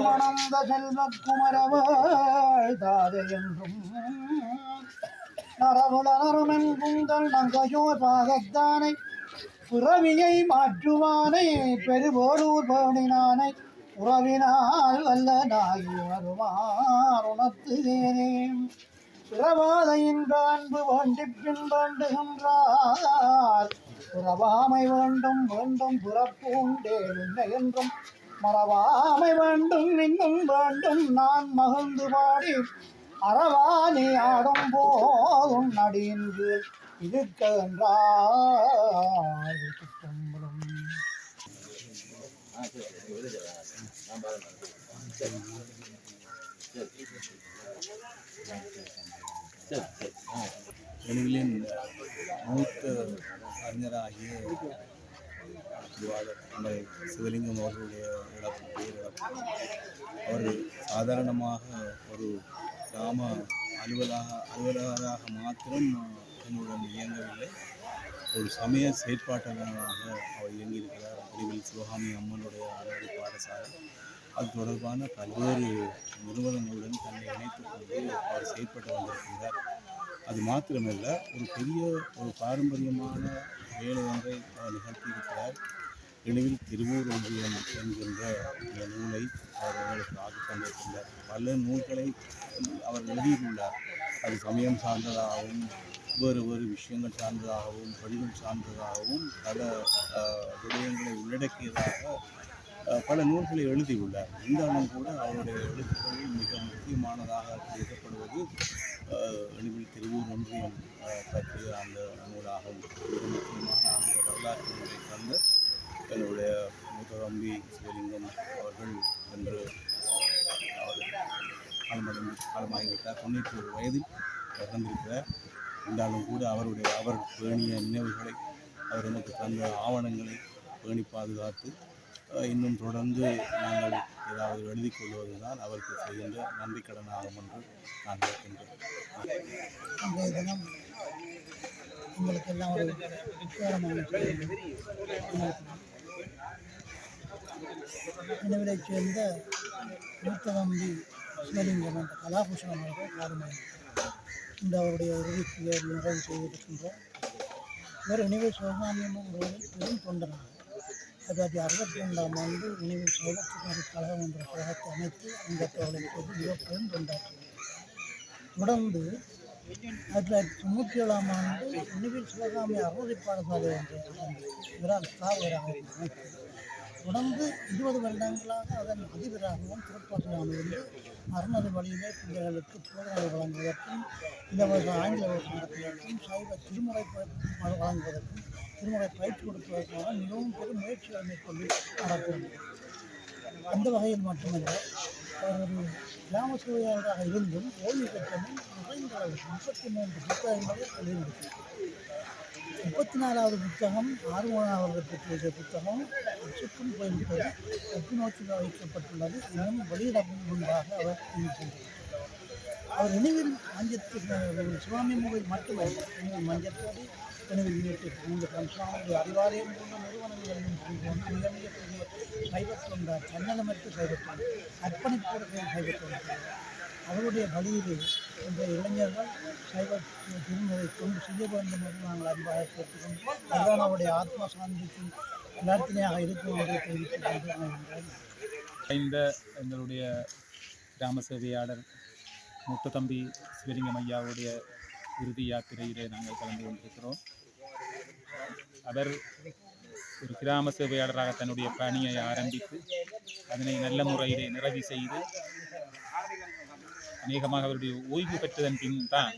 மணந்த செல்வக் குமரவள் தாதை என்றும் நரவுளனருமென் குந்தல் நங்கையோர் பாகத்தானை புறவியை மாற்றுவானை பெருவோடூர் பேணினானை உறவினால் வல்ல நாகி உணருமார் உணர்த்துகிறேனே பிறவாதையின் அன்பு வேண்டி பின் வேண்டுகின்றார் புறவாமை வேண்டும் வேண்டும் பிறப்பு உண்டே இல்லை என்றும் மறவாமை வேண்டும் இன்னும் வேண்டும் நான் மகிழ்ந்து பாடி அறவாணி ஆடும் போதும் நடின்று இருக்க என்றார் வெளிகளின் மூத்த அறிஞராகிய சிவலிங்கம் அவர்களுடைய இழப்பு அவர் சாதாரணமாக ஒரு கிராம அலுவலராக மாத்திரம் என்னுடன் இயங்கவில்லை, ஒரு சமய செயற்பாட்டாளராக அவர் இயங்கியிருக்கிறார். வெளிவில் சிவகாமி அம்மனுடைய அறவழி பாடசாலை அது தொடர்பான பல்வேறு நிறுவனங்களுடன் தன்னை இணைத்துக் கொண்டு அவர் செயற்பட்டு வந்திருக்கின்றார். அது மாத்திரமல்ல, ஒரு பெரிய ஒரு பாரம்பரியமான வேலை ஒன்றை அவர் நிகழ்த்தியிருக்கிறார். எளிவில் திருவூர் ஒன்றியம் என்கின்ற இந்த நூலை அவர் எங்களுக்கு ஆக்கித் தந்திருக்கின்றார். பல நூல்களை அவர் எழுதியுள்ளார். அது சமயம் சார்ந்ததாகவும் வேறு வேறு விஷயங்கள் சார்ந்ததாகவும் வடிவம் சார்ந்ததாகவும் பல விடயங்களை உள்ளடக்கியதாக பல நூல்களை எழுதியுள்ளார். இருந்தாலும் கூட அவருடைய எழுத்துக்களில் மிக முக்கியமானதாக கருதப்படுவது எளிவில் திருவூர் ஒன்றியம் பற்றிய அந்த நூலாகும். மிக முக்கியமான அந்த வரலாற்று நூலை தந்த என்னுடைய மூத்த தம்பி சிவலிங்கம் அவர்கள் என்று அவர் காலமாகிவிட்டார். 91 வயதில் இறந்திருக்கிறார். இருந்தாலும் கூட அவர் பேணிய நினைவுகளை, அவர் எனக்கு தந்த ஆவணங்களை பேணி பாதுகாத்து இன்னும் தொடர்ந்து நாங்கள் ஏதாவது எழுதி கொள்வதுதான் அவருக்கு செய்கின்ற நன்றி கடனாகும் என்று நான் நினைக்கின்றேன். இன்றைய தினம் உங்களுக்கு எல்லாம் ஒரு விசாரமான நினைவிலைச் சேர்ந்த மூத்த தம்பி சிவலிங்கம் என்ற கலாபூஷணம் அவர்கள் காலமாயிருக்கிறார். இந்த அவருடைய இறுதிக்கு நிறைவு செய்திருக்கின்றோம். இவர் நினைவு சிவகாமியம்மன் கோவில் பெரும் தொண்டனாக 1962ஆம் ஆண்டு நினைவு சைவத்துக்காரி கழகம் என்ற கழகத்தை அமைத்து அந்த தொழிலை போது மிக பெரும் தொண்டாற்றினார். தொடர்ந்து 1997ஆம் ஆண்டு நினைவில் சிவகாமி அறுவடை பாடசாலை என்ற இவரால் ஸ்தாபகராக அமைத்து தொடர்ந்து 20 வருடங்களாக அதன் அதிபராகவும் பொறுப்பாளராக அறநெறி வழியிலே பிள்ளைகளுக்கு போதனை வழங்குவதற்கும் இலவச ஆங்கில வகுப்பு நடத்துவதற்கும் சைவ திருமுறை வழங்குவதற்கும் திருமுறை பயிற்சி கொடுப்பதற்காக மிகவும் பெரும் முயற்சிகளை மேற்கொண்டு நடத்துகிறது. அந்த வகையில் மட்டுமல்ல, அவர் ஒரு கிராம சேவையாளராக இருந்தும் ஓய்வு பெற்றமும் நிறைந்த அளவு 33 புத்தகங்களை எழுதியிருக்கிறார். 34வது புத்தகம் ஆர்வனாக பெற்ற புத்தகம் அச்சுக்கும் போய்விட்டது, தப்பி நோக்கி வைக்கப்பட்டுள்ளது. இன்னும் வெளியிடவும் முன்பாக அவர் சென்றார். அவர் நினைவில் மஞ்சத்தில் சுவாமி மூவில் மட்டுமல்ல, நினைவில் மஞ்சத்தோடு நினைவில் யூனிட் சுவாமியுடைய அறிவாலயம் போன்ற நிறுவனங்களிலும் மிக மிகப்பெரிய சைவத்தொண்டார், தன்னலமற்ற சைவத்தொண்டார், அர்ப்பணிப்போடு சைவத்தொண்டார். அவருடைய வழியிலே இந்த இளைஞர்கள் சைவ திருமுறை கொண்டு செய்ய வேண்டும் என்று நாங்கள் அன்பாக கேட்டுக்கொண்டு அதுதான் அவருடைய ஆத்ம சாந்திக்கு பிரார்த்தனையாக இருக்கும் என்று தெரிவித்துக் கொண்டு இந்த எங்களுடைய கிராம சேவையாளர் மூத்த தம்பி சிவலிங்கம் ஐயாவுடைய இறுதி யாத்திரையிலே நாங்கள் கலந்து கொண்டிருக்கிறோம். அவர் ஒரு கிராம சேவையாளராக தன்னுடைய பணியை ஆரம்பித்து அதனை நல்ல முறையிலே நிறைவு செய்து அநேகமாக அவருடைய ஓய்வு பெற்றதன் பின் தான்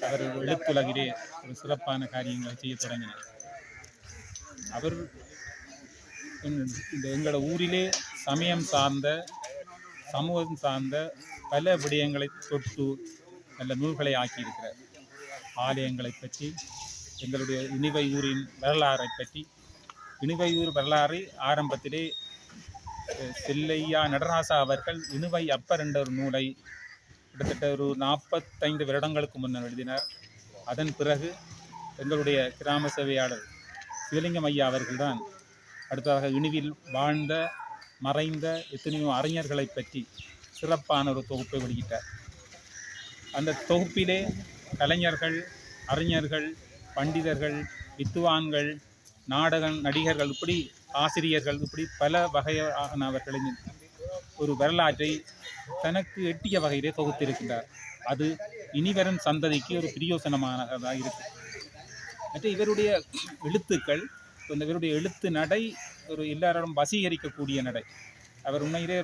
அவர் எழுத்துலகிலே ஒரு சிறப்பான காரியங்களை செய்ய தொடங்கினார். அவர் இந்த எங்களோட ஊரிலே சமயம் சார்ந்த சமூகம் சார்ந்த பல விடயங்களை தொட்டு நல்ல நூல்களை ஆக்கியிருக்கிறார். ஆலயங்களை பற்றி, எங்களுடைய இனிவையூரின் வரலாறை பற்றி, இனிவையூர் வரலாறு ஆரம்பத்திலே செல்லையா நடராசா அவர்கள் இணுவை அப்பர் என்ற ஒரு நூலை கிட்டத்தட்ட ஒரு 45 வருடங்களுக்கு முன்னர் எழுதினார். அதன் பிறகு எங்களுடைய கிராம சேவையாளர் சிவலிங்கம் ஐயா அவர்கள்தான் அடுத்ததாக இணுவில் வாழ்ந்த மறைந்த எத்தனையோ அறிஞர்களை பற்றி சிறப்பான ஒரு தொகுப்பை வெளியிட்டார். அந்த தொகுப்பிலே கலைஞர்கள், அறிஞர்கள், பண்டிதர்கள், வித்துவான்கள், நடிகர்கள், இப்படி ஆசிரியர்கள், இப்படி பல வகையானவர்களின் ஒரு வரலாற்றை தனக்கு எட்டிய வகையிலே தொகுத்திருக்கின்றார். அது இனிவரும் சந்ததிக்கு ஒரு பிரயோசனமானதாக இருக்கு. மற்ற இவருடைய எழுத்துக்கள், இவருடைய எழுத்து நடை ஒரு எல்லாரும் வசீகரிக்கக்கூடிய நடை. அவர் உண்மையிலே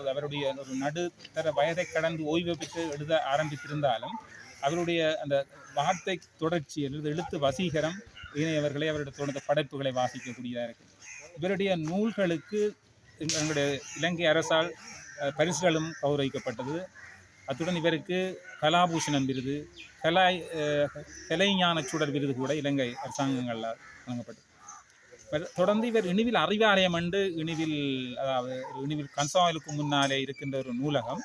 அவருடைய ஒரு நடுத்தர வயதை கடந்து ஓய்வு பெற்று எழுத ஆரம்பித்திருந்தாலும் அவருடைய அந்த வார்த்தை தொடர்ச்சி அல்லது எழுத்து வசீகரம் இணையவர்களை அவருடைய தொடர்ந்த படைப்புகளை வாசிக்கக்கூடியதாக இருக்கு. இவருடைய நூல்களுக்கு எங்களுடைய இலங்கை அரசால் பரிசுகளும் கௌரவிக்கப்பட்டது. அத்துடன் இவருக்கு கலாபூஷணம் விருது, கலைஞான சுடர் விருது கூட இலங்கை அரசாங்கங்களால் வழங்கப்பட்டது. தொடர்ந்து இவர் இணுவில் அறிவாலயம் என்று இணுவில் கன்சாயிலுக்கு முன்னாலே இருக்கின்ற ஒரு நூலகம்,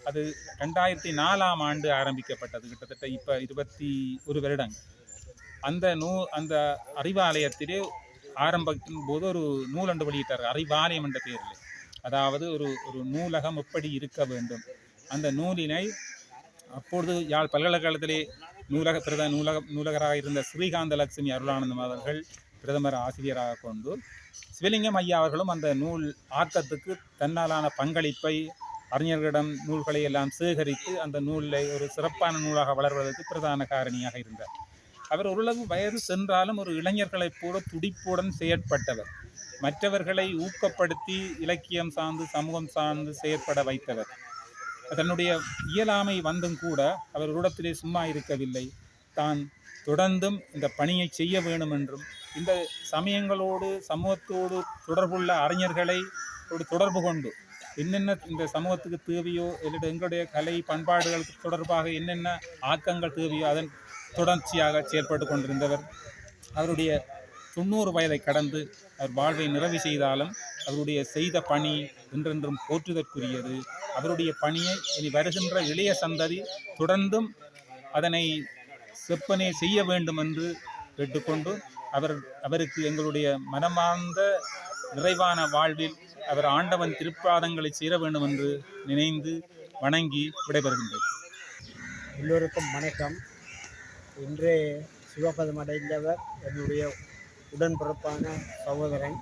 அது 2004ஆம் ஆண்டு ஆரம்பிக்கப்பட்டது. கிட்டத்தட்ட இப்போ 21 வருடங்கள். அந்த அறிவாலயத்திலே ஆரம்பிக்கும் போது ஒரு நூலண்டு வெளியிட்டார், அறிவாலயம் என்ற பெயரில். அதாவது ஒரு நூலகம் எப்படி இருக்க வேண்டும். அந்த நூலினை அப்பொழுது யாழ் பல்கலைக்கழகத்திலே நூலகராக இருந்த ஸ்ரீகாந்த லட்சுமி அருளானந்தம் அவர்கள் பிரதமர் ஆசிரியராக கொண்டு சிவலிங்கம் ஐயா அவர்களும் அந்த நூல் ஆக்கத்துக்கு தன்னாலான பங்களிப்பை அறிஞர்களிடம் நூல்களை எல்லாம் சேகரித்து அந்த நூலை ஒரு சிறப்பான நூலாக வளர்வதற்கு பிரதான காரணியாக இருந்தார். அவர் ஓரளவு வயது சென்றாலும் ஒரு இளைஞர்களைப் போல துடிப்புடன் செயற்பட்டவர். மற்றவர்களை ஊக்கப்படுத்தி இலக்கியம் சார்ந்து சமூகம் சார்ந்து செயற்பட வைத்தவர். தன்னுடைய இயலாமை வந்தும் கூட அவர் இடத்திலே சும்மா இருக்கவில்லை. தான் தொடர்ந்தும் இந்த பணியை செய்ய வேண்டும் என்றும், இந்த சமயங்களோடு சமூகத்தோடு தொடர்புள்ள அறிஞர்களை தொடர்பு கொண்டு என்னென்ன இந்த சமூகத்துக்கு தேவையோ, எங்களுடைய கலை பண்பாடுகளுக்கு தொடர்பாக என்னென்ன ஆக்கங்கள் தேவையோ அதன் தொடர்ச்சியாக செயற்பட்டு கொண்டிருந்தவர். அவருடைய 90 வயதை கடந்து அவர் வாழ்வை நிறைவு செய்தாலும் அவருடைய செய்த பணி என்றென்றும் போற்றுதற்குரியது. அவருடைய பணியை இனி வருகின்ற இளைய சந்ததி தொடர்ந்தும் அதனை செப்பனே செய்ய வேண்டும் என்று கேட்டுக்கொண்டு அவருக்கு எங்களுடைய மனமார்ந்த நிறைவான வாழ்வில் அவர் ஆண்டவன் திருப்பாதங்களை சேர வேண்டும் என்று நினைந்து வணங்கி விடைபெறுகின்றேன். எல்லோருக்கும் வணக்கம். இன்று சிவபதம் அடைந்தவர் என்னுடைய உடன்பிறப்பான சகோதரன்.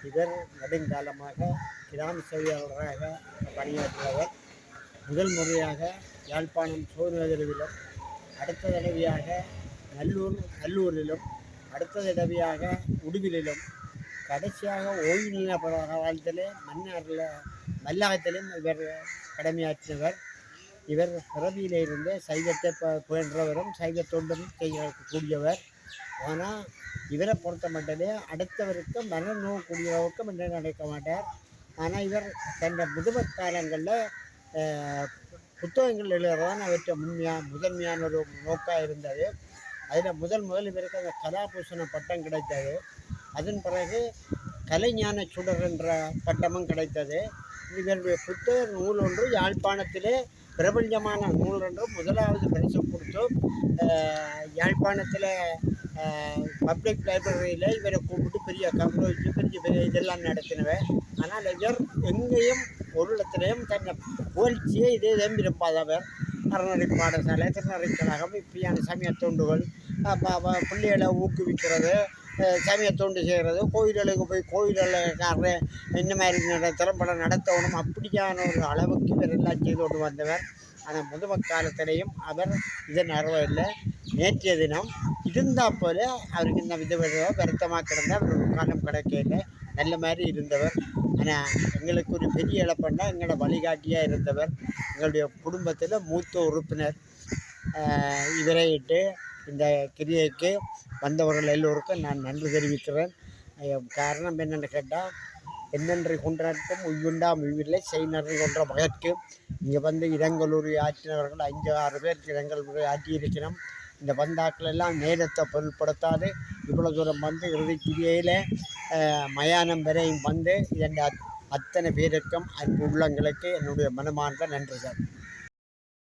இவர் நெடுங்காலமாக கிராம சேவையாளராக பணியாற்றியவர். முதல் முறையாக யாழ்ப்பாணம் சோதனையிலும், அடுத்த தடவையாக நல்லூரிலும், அடுத்த தடவையாக உடுவிலும், கடைசியாக ஓய்வு நிலை காலத்திலே மல்லாகத்திலும் இவர் கடமையாற்றினவர். இவர் பிறவியிலிருந்து சைவத்தை பயின்றவரும் சைவ தொண்டும் செய்யக்கூடியவர். ஆனால் இவரை பொறுத்த மட்டுமே அடுத்தவருக்கு மனநோக்கூடியவருக்கும் என்ன நடக்க மாட்டார். ஆனால் இவர் தன் முதுமைக் காலங்களில் புத்தகங்கள் எழுதுறதான் அவற்றை முதன்மையான ஒரு நோக்காக இருந்தது. அதில் முதல் இவருக்கு அந்த கலாபூஷண பட்டம் கிடைத்தது. அதன் பிறகு கலைஞான சுடர் என்ற பட்டமும் கிடைத்தது. இவருடைய புத்தக நூல் ஒன்று யாழ்ப்பாணத்திலே பிரபஞ்சமான நூல் ஒன்று முதலாவது பரிசு கொடுத்து யாழ்ப்பாணத்தில் பப்ளிக் லைப்ரரியில் இவரை கூப்பிட்டு பெரிய கம்ப்யூட்டர் பெரிய இதெல்லாம் நடத்தினவர். ஆனால் இவர் எங்கேயும் ஒரு இடத்துலையும் தன்னை புகழ்ச்சியை இதையும் விரும்பாதவர். அறநெறி பாடசாலை, திருநறை கழகம், இப்படியான சமய தொண்டுகள், பிள்ளைகளை ஊக்குவிக்கிறது, சமய தொண்டு செய்கிறது, கோயில்களுக்கு போய் கோயில்களுக்காக இந்த மாதிரி திறம்பட நடத்தணும், அப்படியான ஒரு அளவுக்கு இவர் எல்லாம் செய்து கொண்டு வந்தவர். ஆனால் முதுமைக் காலத்திலையும் அவர் இதை நிறைவேறலை. நேற்றைய தினம் இருந்தால் போல அவருக்கு இந்த வருத்தமாக கிடந்தால் அவர் ஒரு காலம் கிடைக்கல. நல்ல மாதிரி இருந்தவர். ஆனால் எங்களுக்கு ஒரு பெரிய இழப்புன்னா எங்களோட வழிகாட்டியாக இருந்தவர். எங்களுடைய குடும்பத்தில் மூத்த உறுப்பினர். இவரை இட்டு இந்த கிரியைக்கு வந்தவர்கள் எல்லோருக்கும் நான் நன்றி தெரிவிக்கிறேன். காரணம் என்னென்னு கேட்டால், என்னென்று கொண்டாட்டம் உய்வுண்டாம் உய்வில்லை செய்நன்றி கொன்ற மகற்கு. இங்கே வந்து இரங்கலூரி ஆற்றினவர்கள் 5-6 பேர் இரங்கல் ஆற்றியிருக்கிறோம். இந்த பந்தாக்கள் எல்லாம் நேரத்தை பொருட்படுத்தாது இவ்வளோ தூரம் வந்து இறுதி கிரியையில் மயானம் வரையும் வந்து இதன் அத்தனை பேருக்கும் அன்பு உள்ளங்களுக்கு என்னுடைய மனமார்ந்த நன்றி சார்.